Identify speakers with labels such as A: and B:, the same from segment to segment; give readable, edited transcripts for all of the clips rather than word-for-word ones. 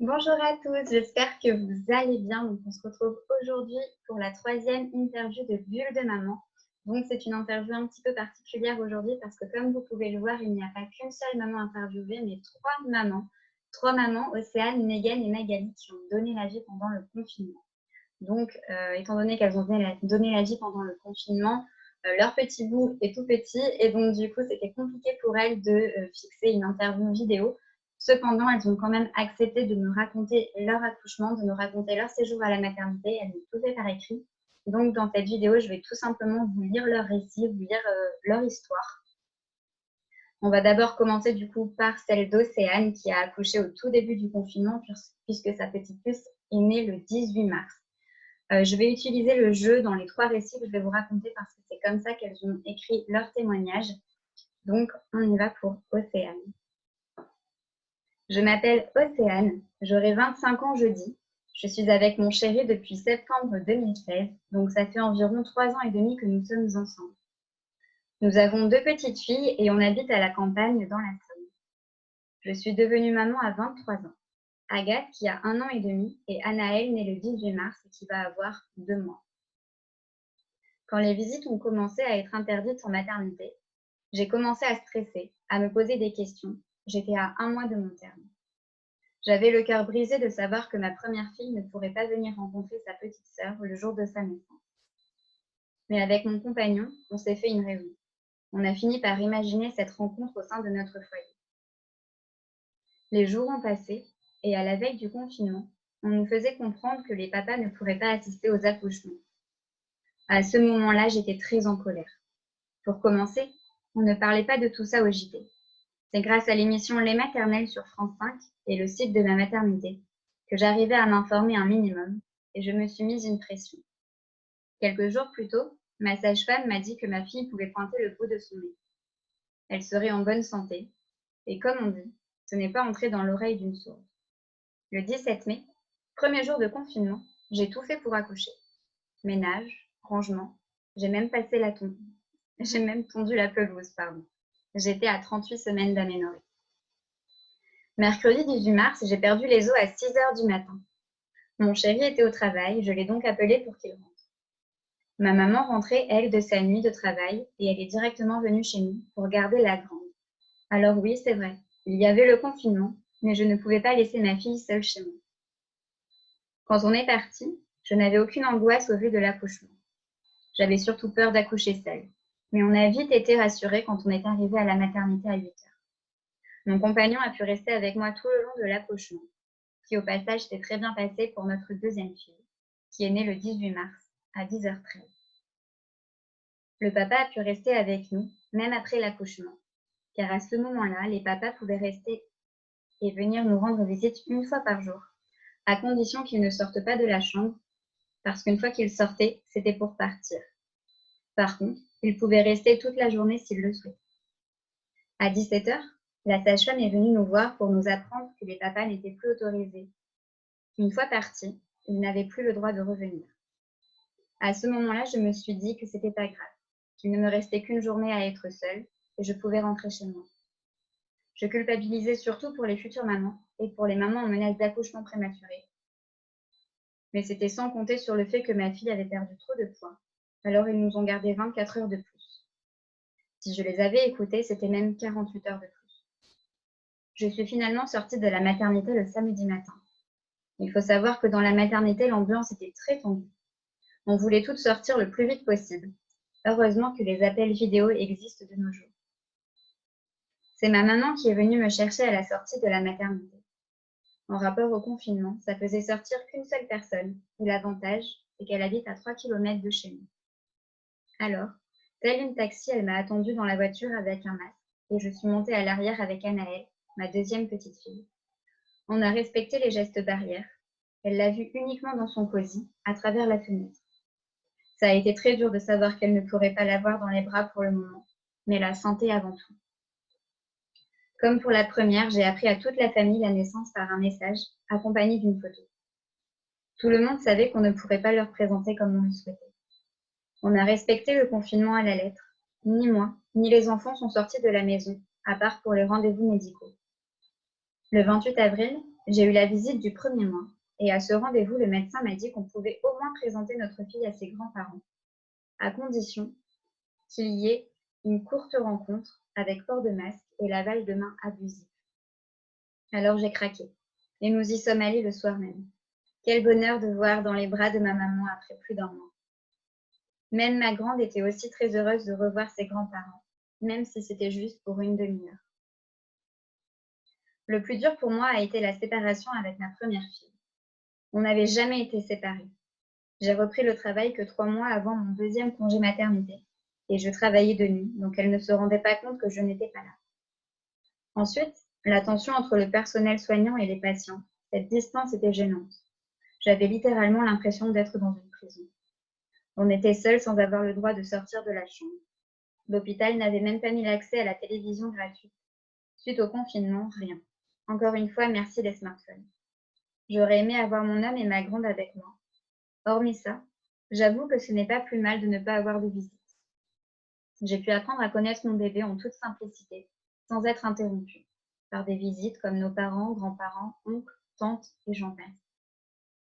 A: Bonjour à tous, j'espère que vous allez bien. Donc, on se retrouve aujourd'hui pour la troisième interview de Bulle de Maman. Donc, c'est une interview un petit peu particulière aujourd'hui parce que, comme vous pouvez le voir, il n'y a pas qu'une seule maman interviewée, mais trois mamans. Trois mamans, Océane, Megan et Magali, qui ont donné la vie pendant le confinement. Donc, étant donné qu'elles ont donné la vie pendant le confinement, leur petit bout est tout petit et donc, du coup, c'était compliqué pour elles de fixer une interview vidéo. Cependant, elles ont quand même accepté de nous raconter leur accouchement, de nous raconter leur séjour à la maternité. Elles ont tout fait par écrit. Donc, dans cette vidéo, je vais tout simplement vous lire leur récit, vous lire leur histoire. On va d'abord commencer du coup par celle d'Océane qui a accouché au tout début du confinement puisque sa petite puce est née le 18 mars. Je vais utiliser le jeu dans les trois récits que je vais vous raconter parce que c'est comme ça qu'elles ont écrit leur témoignage. Donc, on y va pour Océane. Je m'appelle Océane, j'aurai 25 ans jeudi. Je suis avec mon chéri depuis septembre 2016, donc ça fait environ 3 ans et demi que nous sommes ensemble. Nous avons deux petites filles et on habite à la campagne dans la Somme. Je suis devenue maman à 23 ans. Agathe qui a 1 an et demi et Anaëlle née le 18 mars et qui va avoir 2 mois. Quand les visites ont commencé à être interdites en maternité, j'ai commencé à stresser, à me poser des questions. J'étais à 1 mois de mon terme. J'avais le cœur brisé de savoir que ma première fille ne pourrait pas venir rencontrer sa petite sœur le jour de sa naissance. Mais avec mon compagnon, on s'est fait une raison. On a fini par imaginer cette rencontre au sein de notre foyer. Les jours ont passé et à la veille du confinement, on nous faisait comprendre que les papas ne pourraient pas assister aux accouchements. À ce moment-là, j'étais très en colère. Pour commencer, on ne parlait pas de tout ça au JT. C'est grâce à l'émission Les Maternelles sur France 5 et le site de ma maternité que j'arrivais à m'informer un minimum et je me suis mise une pression. Quelques jours plus tôt, ma sage-femme m'a dit que ma fille pouvait pointer le bout de son nez. Elle serait en bonne santé et comme on dit, ce n'est pas entré dans l'oreille d'une sourde. Le 17 mai, premier jour de confinement, j'ai tout fait pour accoucher. Ménage, rangement, j'ai même tondu la pelouse, pardon. J'étais à 38 semaines d'aménorrhée. Mercredi 18 mars, j'ai perdu les os à 6 heures du matin. Mon chéri était au travail, je l'ai donc appelé pour qu'il rentre. Ma maman rentrait, elle, de sa nuit de travail et elle est directement venue chez nous pour garder la grande. Alors oui, c'est vrai, il y avait le confinement, mais je ne pouvais pas laisser ma fille seule chez moi. Quand on est parti, je n'avais aucune angoisse au vu de l'accouchement. J'avais surtout peur d'accoucher seule, mais on a vite été rassurés quand on est arrivé à la maternité à 8 heures. Mon compagnon a pu rester avec moi tout le long de l'accouchement, qui au passage s'est très bien passé pour notre deuxième fille, qui est née le 18 mars à 10h13. Le papa a pu rester avec nous, même après l'accouchement, car à ce moment-là, les papas pouvaient rester et venir nous rendre visite une fois par jour, à condition qu'ils ne sortent pas de la chambre, parce qu'une fois qu'ils sortaient, c'était pour partir. Par contre, ils pouvaient rester toute la journée s'ils le souhaitaient. À 17h, la sage-femme est venue nous voir pour nous apprendre que les papas n'étaient plus autorisés. Une fois partis, ils n'avaient plus le droit de revenir. À ce moment-là, je me suis dit que c'était pas grave, qu'il ne me restait qu'une journée à être seule et je pouvais rentrer chez moi. Je culpabilisais surtout pour les futures mamans et pour les mamans en menace d'accouchement prématuré. Mais c'était sans compter sur le fait que ma fille avait perdu trop de poids. Alors ils nous ont gardé 24 heures de plus. Si je les avais écoutés, c'était même 48 heures de plus. Je suis finalement sortie de la maternité le samedi matin. Il faut savoir que dans la maternité, l'ambiance était très tendue. On voulait toutes sortir le plus vite possible. Heureusement que les appels vidéo existent de nos jours. C'est ma maman qui est venue me chercher à la sortie de la maternité. En rapport au confinement, ça faisait sortir qu'une seule personne, et l'avantage, c'est qu'elle habite à 3 km de chez nous. Alors, telle une taxi, elle m'a attendue dans la voiture avec un masque, et je suis montée à l'arrière avec Anaëlle, ma deuxième petite fille. On a respecté les gestes barrières. Elle l'a vue uniquement dans son cosy, à travers la fenêtre. Ça a été très dur de savoir qu'elle ne pourrait pas l'avoir dans les bras pour le moment, mais la santé avant tout. Comme pour la première, j'ai appris à toute la famille la naissance par un message, accompagné d'une photo. Tout le monde savait qu'on ne pourrait pas leur présenter comme on le souhaitait. On a respecté le confinement à la lettre. Ni moi, ni les enfants sont sortis de la maison, à part pour les rendez-vous médicaux. Le 28 avril, J'ai eu la visite du premier mois et à ce rendez-vous, le médecin m'a dit qu'on pouvait au moins présenter notre fille à ses grands-parents, à condition qu'il y ait une courte rencontre avec port de masque et lavage de mains abusif. Alors j'ai craqué et nous y sommes allés le soir même. Quel bonheur de voir dans les bras de ma maman après plus d'un mois. Même ma grande était aussi très heureuse de revoir ses grands-parents, même si c'était juste pour une demi-heure. Le plus dur pour moi a été la séparation avec ma première fille. On n'avait jamais été séparés. J'ai repris le travail que 3 mois avant mon deuxième congé maternité et je travaillais de nuit, donc elle ne se rendait pas compte que je n'étais pas là. Ensuite, la tension entre le personnel soignant et les patients, cette distance était gênante. J'avais littéralement l'impression d'être dans une prison. On était seuls sans avoir le droit de sortir de la chambre. L'hôpital n'avait même pas mis l'accès à la télévision gratuite. Suite au confinement, rien. Encore une fois, merci les smartphones. J'aurais aimé avoir mon homme et ma grande avec moi. Hormis ça, j'avoue que ce n'est pas plus mal de ne pas avoir de visite. J'ai pu apprendre à connaître mon bébé en toute simplicité, sans être interrompue, par des visites comme nos parents, grands-parents, oncles, tantes et j'en passe.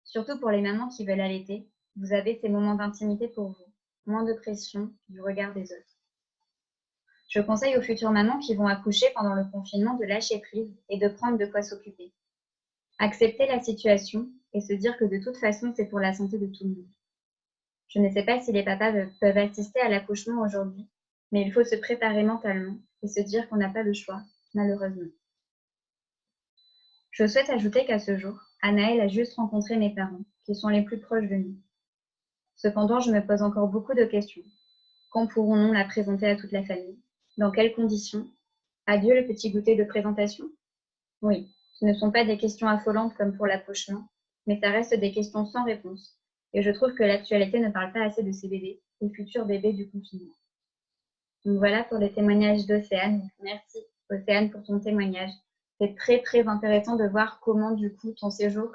A: Surtout pour les mamans qui veulent allaiter, vous avez ces moments d'intimité pour vous, moins de pression du regard des autres. Je conseille aux futures mamans qui vont accoucher pendant le confinement de lâcher prise et de prendre de quoi s'occuper. Accepter la situation et se dire que de toute façon, c'est pour la santé de tout le monde. Je ne sais pas si les papas peuvent assister à l'accouchement aujourd'hui, mais il faut se préparer mentalement et se dire qu'on n'a pas le choix, malheureusement. Je souhaite ajouter qu'à ce jour, Anaëlle a juste rencontré mes parents, qui sont les plus proches de nous. Cependant, je me pose encore beaucoup de questions. Quand pourrons-nous la présenter à toute la famille? Dans quelles conditions? Adieu le petit goûter de présentation? Oui, ce ne sont pas des questions affolantes comme pour l'accouchement, mais ça reste des questions sans réponse. Et je trouve que l'actualité ne parle pas assez de ces bébés, les futurs bébés du confinement. Donc voilà pour les témoignages d'Océane. Merci Océane pour ton témoignage. C'est très très intéressant de voir comment du coup ton séjour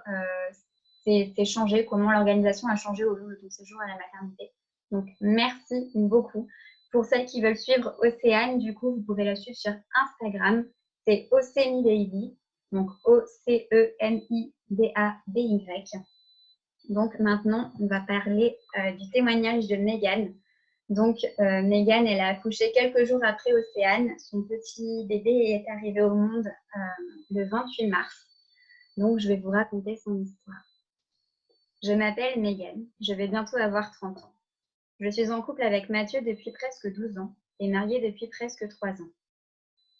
A: s'est changé, comment l'organisation a changé au long de ton séjour à la maternité. Donc merci beaucoup. Pour celles qui veulent suivre Océane, du coup vous pouvez la suivre sur Instagram. C'est Océanibaby, donc Ocenidaby. Donc maintenant on va parler du témoignage de Mégane. Donc, Mégane, elle a accouché quelques jours après Océane. Son petit bébé est arrivé au monde le 28 mars. Donc, je vais vous raconter son histoire. Je m'appelle Mégane. Je vais bientôt avoir 30 ans. Je suis en couple avec Mathieu depuis presque 12 ans et mariée depuis presque 3 ans.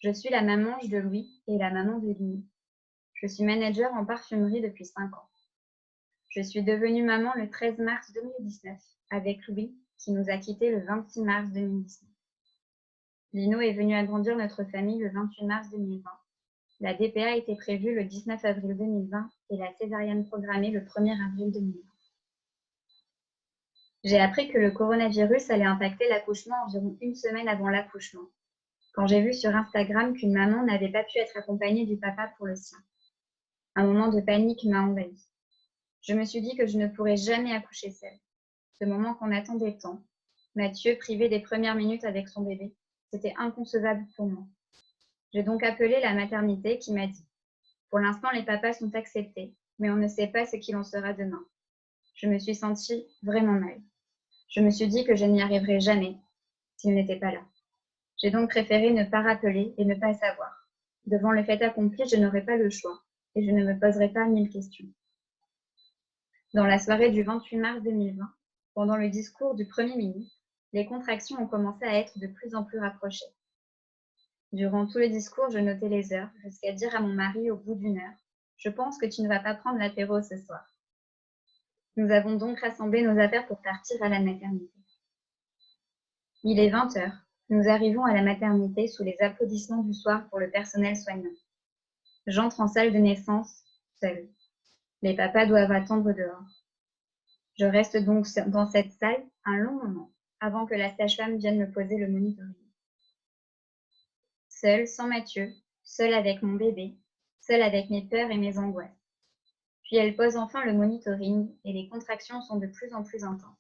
A: Je suis la maman de Louis et la maman de Lini. Je suis manager en parfumerie depuis 5 ans. Je suis devenue maman le 13 mars 2019 avec Louis, qui nous a quittés le 26 mars 2019. Lino est venu agrandir notre famille le 28 mars 2020. La DPA était prévue le 19 avril 2020 et la césarienne programmée le 1er avril 2020. J'ai appris que le coronavirus allait impacter l'accouchement environ une semaine avant l'accouchement, quand j'ai vu sur Instagram qu'une maman n'avait pas pu être accompagnée du papa pour le sien. Un moment de panique m'a envahie. Je me suis dit que je ne pourrais jamais accoucher seule. Ce moment qu'on attendait tant. Mathieu privé des premières minutes avec son bébé. C'était inconcevable pour moi. J'ai donc appelé la maternité qui m'a dit « Pour l'instant, les papas sont acceptés, mais on ne sait pas ce qu'il en sera demain. » Je me suis sentie vraiment mal. Je me suis dit que je n'y arriverais jamais s'il n'était pas là. J'ai donc préféré ne pas rappeler et ne pas savoir. Devant le fait accompli, je n'aurais pas le choix et je ne me poserai pas 1000 questions. Dans la soirée du 28 mars 2020, pendant le discours du Premier ministre, les contractions ont commencé à être de plus en plus rapprochées. Durant tout le discours, je notais les heures, jusqu'à dire à mon mari au bout d'une heure « Je pense que tu ne vas pas prendre l'apéro ce soir. » Nous avons donc rassemblé nos affaires pour partir à la maternité. Il est 20 heures. Nous arrivons à la maternité sous les applaudissements du soir pour le personnel soignant. J'entre en salle de naissance, seule. Les papas doivent attendre dehors. Je reste donc dans cette salle un long moment, avant que la sage-femme vienne me poser le monitoring. Seule, sans Mathieu, seule avec mon bébé, seule avec mes peurs et mes angoisses. Puis elle pose enfin le monitoring et les contractions sont de plus en plus intenses.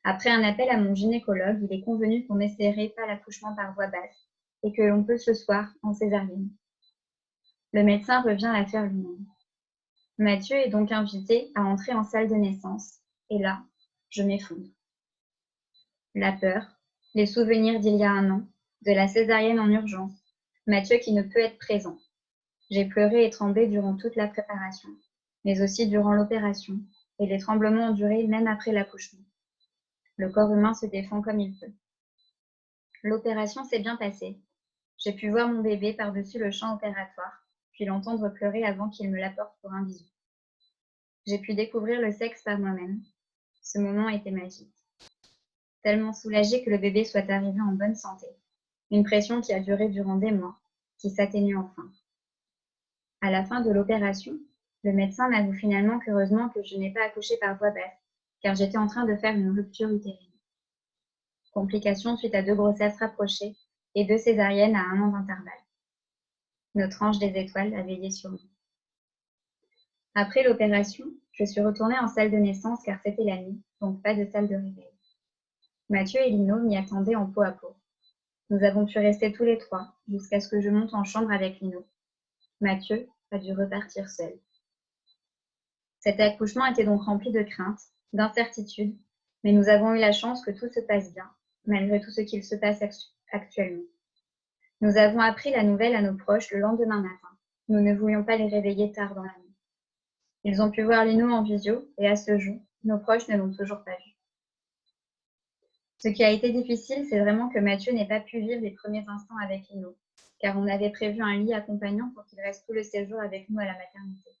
A: Après un appel à mon gynécologue, il est convenu qu'on n'essaierait pas l'accouchement par voie basse et que l'on peut ce soir en césarienne. Le médecin revient à faire lui-même. Mathieu est donc invité à entrer en salle de naissance, et là, je m'effondre. La peur, les souvenirs d'il y a un an, de la césarienne en urgence, Mathieu qui ne peut être présent. J'ai pleuré et tremblé durant toute la préparation, mais aussi durant l'opération, et les tremblements ont duré même après l'accouchement. Le corps humain se défend comme il peut. L'opération s'est bien passée. J'ai pu voir mon bébé par-dessus le champ opératoire, puis l'entendre pleurer avant qu'il me l'apporte pour un bisou. J'ai pu découvrir le sexe par moi-même. Ce moment était magique. Tellement soulagée que le bébé soit arrivé en bonne santé. Une pression qui a duré durant des mois, qui s'atténue enfin. À la fin de l'opération, le médecin m'avoue finalement qu'heureusement que je n'ai pas accouché par voie basse, car j'étais en train de faire une rupture utérine. Complications suite à 2 grossesses rapprochées et 2 césariennes à 1 an d'intervalle. Notre ange des étoiles a veillé sur nous. Après l'opération, je suis retournée en salle de naissance car c'était la nuit, donc pas de salle de réveil. Mathieu et Lino m'y attendaient en peau à peau. Nous avons pu rester tous les 3 jusqu'à ce que je monte en chambre avec Lino. Mathieu a dû repartir seul. Cet accouchement était donc rempli de craintes, d'incertitudes, mais nous avons eu la chance que tout se passe bien, malgré tout ce qu'il se passe actuellement. Nous avons appris la nouvelle à nos proches le lendemain matin. Nous ne voulions pas les réveiller tard dans la nuit. Ils ont pu voir Lino en visio et à ce jour, nos proches ne l'ont toujours pas vu. Ce qui a été difficile, c'est vraiment que Mathieu n'ait pas pu vivre les premiers instants avec Lino, car on avait prévu un lit accompagnant pour qu'il reste tout le séjour avec nous à la maternité.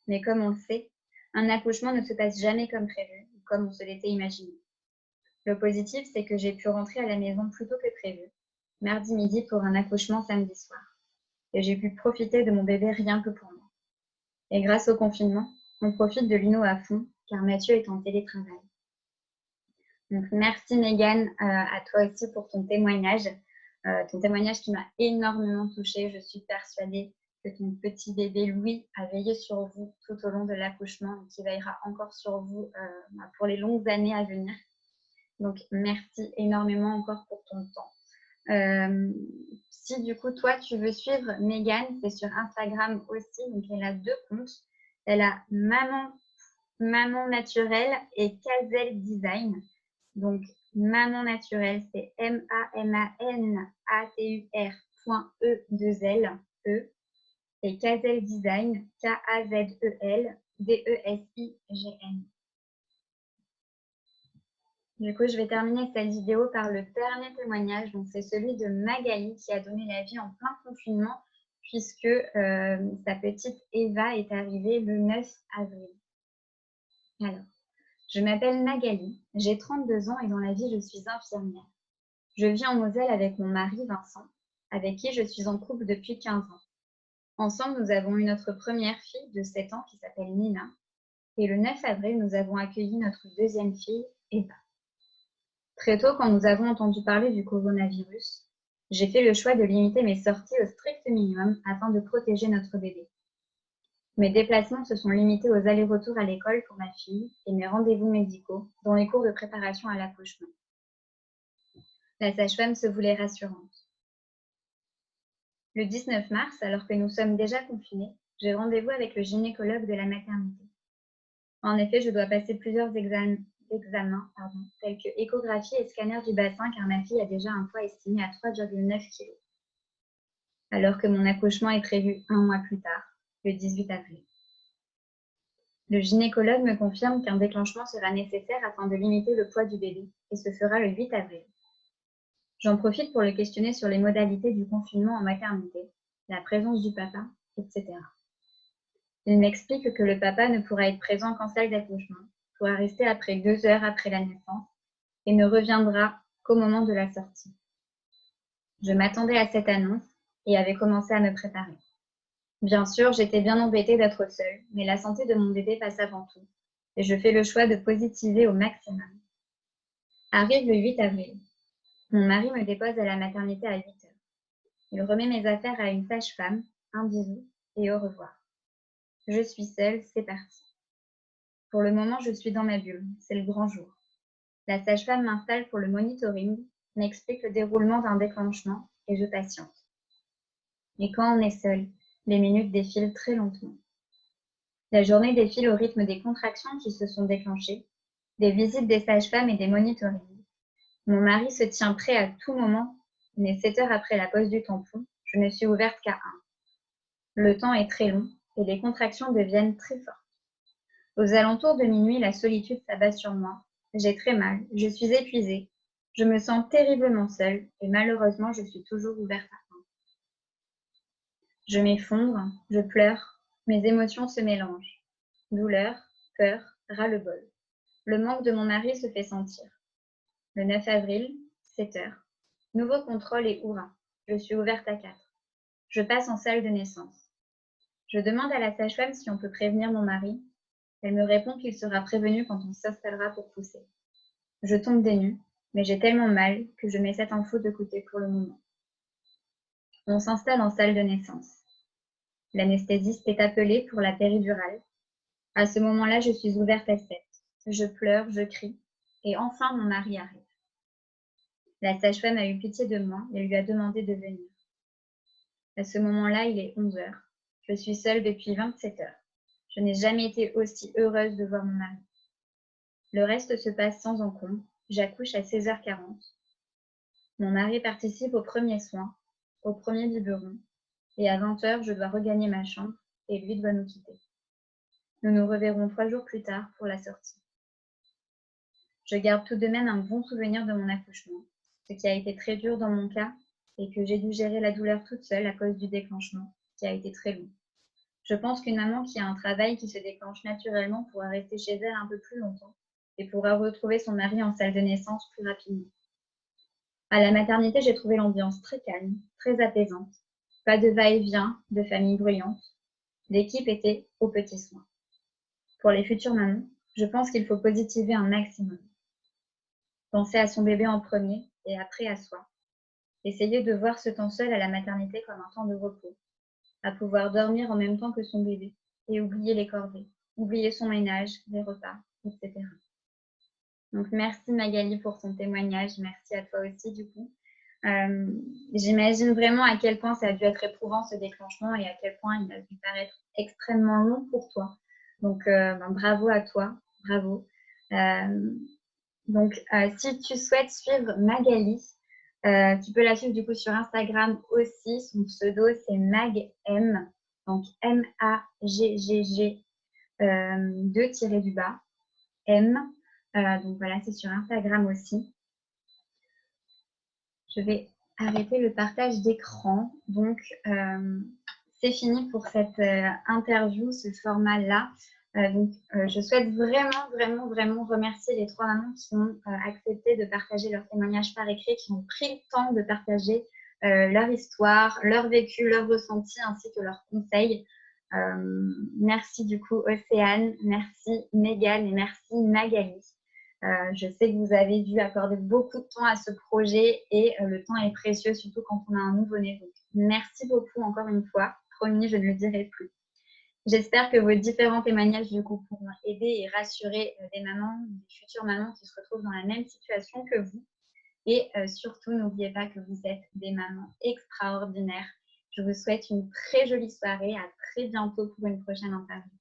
A: Mais comme on le sait, un accouchement ne se passe jamais comme prévu ou comme on se l'était imaginé. Le positif, c'est que j'ai pu rentrer à la maison plus tôt que prévu, mardi midi pour un accouchement samedi soir. Et j'ai pu profiter de mon bébé rien que pour moi. Et grâce au confinement, on profite de Lino à fond, car Mathieu est en télétravail. Donc, merci Mégane, à toi aussi pour ton témoignage qui m'a énormément touchée. Je suis persuadée que ton petit bébé Louis a veillé sur vous tout au long de l'accouchement et qui veillera encore sur vous pour les longues années à venir. Donc, merci énormément encore pour ton temps. Si du coup, toi, tu veux suivre Mégane, c'est sur Instagram aussi. Donc, elle a 2 comptes. Elle a Maman Naturelle et Kazel Design. Donc, Maman Naturelle, c'est MAMANATUR.E2LE et Kazel Design, KAZEL-DESIGN. Du coup, je vais terminer cette vidéo par le dernier témoignage. Donc, c'est celui de Magali qui a donné la vie en plein confinement puisque sa petite Eva est arrivée le 9 avril. Alors, je m'appelle Magali, j'ai 32 ans et dans la vie, je suis infirmière. Je vis en Moselle avec mon mari Vincent, avec qui je suis en couple depuis 15 ans. Ensemble, nous avons eu notre première fille de 7 ans qui s'appelle Nina. Et le 9 avril, nous avons accueilli notre deuxième fille, Eva. Très tôt, quand nous avons entendu parler du coronavirus, j'ai fait le choix de limiter mes sorties au strict minimum afin de protéger notre bébé. Mes déplacements se sont limités aux allers-retours à l'école pour ma fille et mes rendez-vous médicaux, dont les cours de préparation à l'accouchement. La sage-femme se voulait rassurante. Le 19 mars, alors que nous sommes déjà confinés, j'ai rendez-vous avec le gynécologue de la maternité. En effet, je dois passer plusieurs examens, tels que échographie et scanner du bassin, car ma fille a déjà un poids estimé à 3,9 kg. Alors que mon accouchement est prévu 1 mois plus tard, le 18 avril. Le gynécologue me confirme qu'un déclenchement sera nécessaire afin de limiter le poids du bébé, et ce sera le 8 avril. J'en profite pour le questionner sur les modalités du confinement en maternité, la présence du papa, etc. Il m'explique que le papa ne pourra être présent qu'en salle d'accouchement, pourra rester après 2 heures après la naissance et ne reviendra qu'au moment de la sortie. Je m'attendais à cette annonce et avais commencé à me préparer. Bien sûr, j'étais bien embêtée d'être seule, mais la santé de mon bébé passe avant tout, et je fais le choix de positiver au maximum. Arrive le 8 avril. Mon mari me dépose à la maternité à 8 heures. Il remet mes affaires à une sage-femme, un bisou et au revoir. Je suis seule, c'est parti. Pour le moment, je suis dans ma bulle, c'est le grand jour. La sage-femme m'installe pour le monitoring, m'explique le déroulement d'un déclenchement et je patiente. Et quand on est seul, les minutes défilent très lentement. La journée défile au rythme des contractions qui se sont déclenchées, des visites des sages-femmes et des monitorings. Mon mari se tient prêt à tout moment, mais 7 heures après la pose du tampon, je ne suis ouverte qu'à 1. Le temps est très long et les contractions deviennent très fortes. Aux alentours de minuit, la solitude s'abat sur moi. J'ai très mal, je suis épuisée, je me sens terriblement seule et malheureusement, je suis toujours ouverte à 1. Je m'effondre, je pleure, mes émotions se mélangent. Douleur, peur, ras-le-bol. Le manque de mon mari se fait sentir. Le 9 avril, 7 heures. Nouveau contrôle et hurrah. Je suis ouverte à 4. Je passe en salle de naissance. Je demande à la sage-femme si on peut prévenir mon mari. Elle me répond qu'il sera prévenu quand on s'installera pour pousser. Je tombe des nues, mais j'ai tellement mal que je mets cette info de côté pour le moment. On s'installe en salle de naissance. L'anesthésiste est appelé pour la péridurale. À ce moment-là, je suis ouverte à 7. Je pleure, je crie, et enfin mon mari arrive. La sage-femme a eu pitié de moi et lui a demandé de venir. À ce moment-là, il est 11 heures. Je suis seule depuis 27 heures. Je n'ai jamais été aussi heureuse de voir mon mari. Le reste se passe sans encombre. J'accouche à 16h40. Mon mari participe aux premiers soins, au premier biberon, et à 20h, je dois regagner ma chambre et lui doit nous quitter. Nous nous reverrons 3 jours plus tard pour la sortie. Je garde tout de même un bon souvenir de mon accouchement, ce qui a été très dur dans mon cas et que j'ai dû gérer la douleur toute seule à cause du déclenchement, qui a été très long. Je pense qu'une maman qui a un travail qui se déclenche naturellement pourra rester chez elle un peu plus longtemps et pourra retrouver son mari en salle de naissance plus rapidement. À la maternité, j'ai trouvé l'ambiance très calme, très apaisante. Pas de va-et-vient, de famille bruyante. L'équipe était aux petits soins. Pour les futures mamans, je pense qu'il faut positiver un maximum. Penser à son bébé en premier et après à soi. Essayer de voir ce temps seul à la maternité comme un temps de repos, à pouvoir dormir en même temps que son bébé et oublier les corvées, oublier son ménage, les repas, etc. Donc merci Magali pour ton témoignage, merci à toi aussi du coup. J'imagine vraiment à quel point ça a dû être éprouvant ce déclenchement et à quel point il a dû paraître extrêmement long pour toi. Donc bravo à toi, bravo. Donc si tu souhaites suivre Magali, tu peux la suivre du coup sur Instagram aussi. Son pseudo c'est MagM, donc MAGGG 2-du-bas M. Donc voilà, c'est sur Instagram aussi. Je vais arrêter le partage d'écran. Donc c'est fini pour cette interview, ce format-là. Je souhaite vraiment remercier les 3 mamans qui ont accepté de partager leur témoignage par écrit, qui ont pris le temps de partager leur histoire, leur vécu, leur ressenti, ainsi que leurs conseils. Merci du coup Océane, merci Mégane et merci Magali. Je sais que vous avez dû accorder beaucoup de temps à ce projet et le temps est précieux, surtout quand on a un nouveau-né. Donc, merci beaucoup encore une fois. Promis, je ne le dirai plus. J'espère que vos différents témoignages du coup pourront aider et rassurer des mamans, des futures mamans qui se retrouvent dans la même situation que vous. Et surtout, n'oubliez pas que vous êtes des mamans extraordinaires. Je vous souhaite une très jolie soirée. À très bientôt pour une prochaine interview.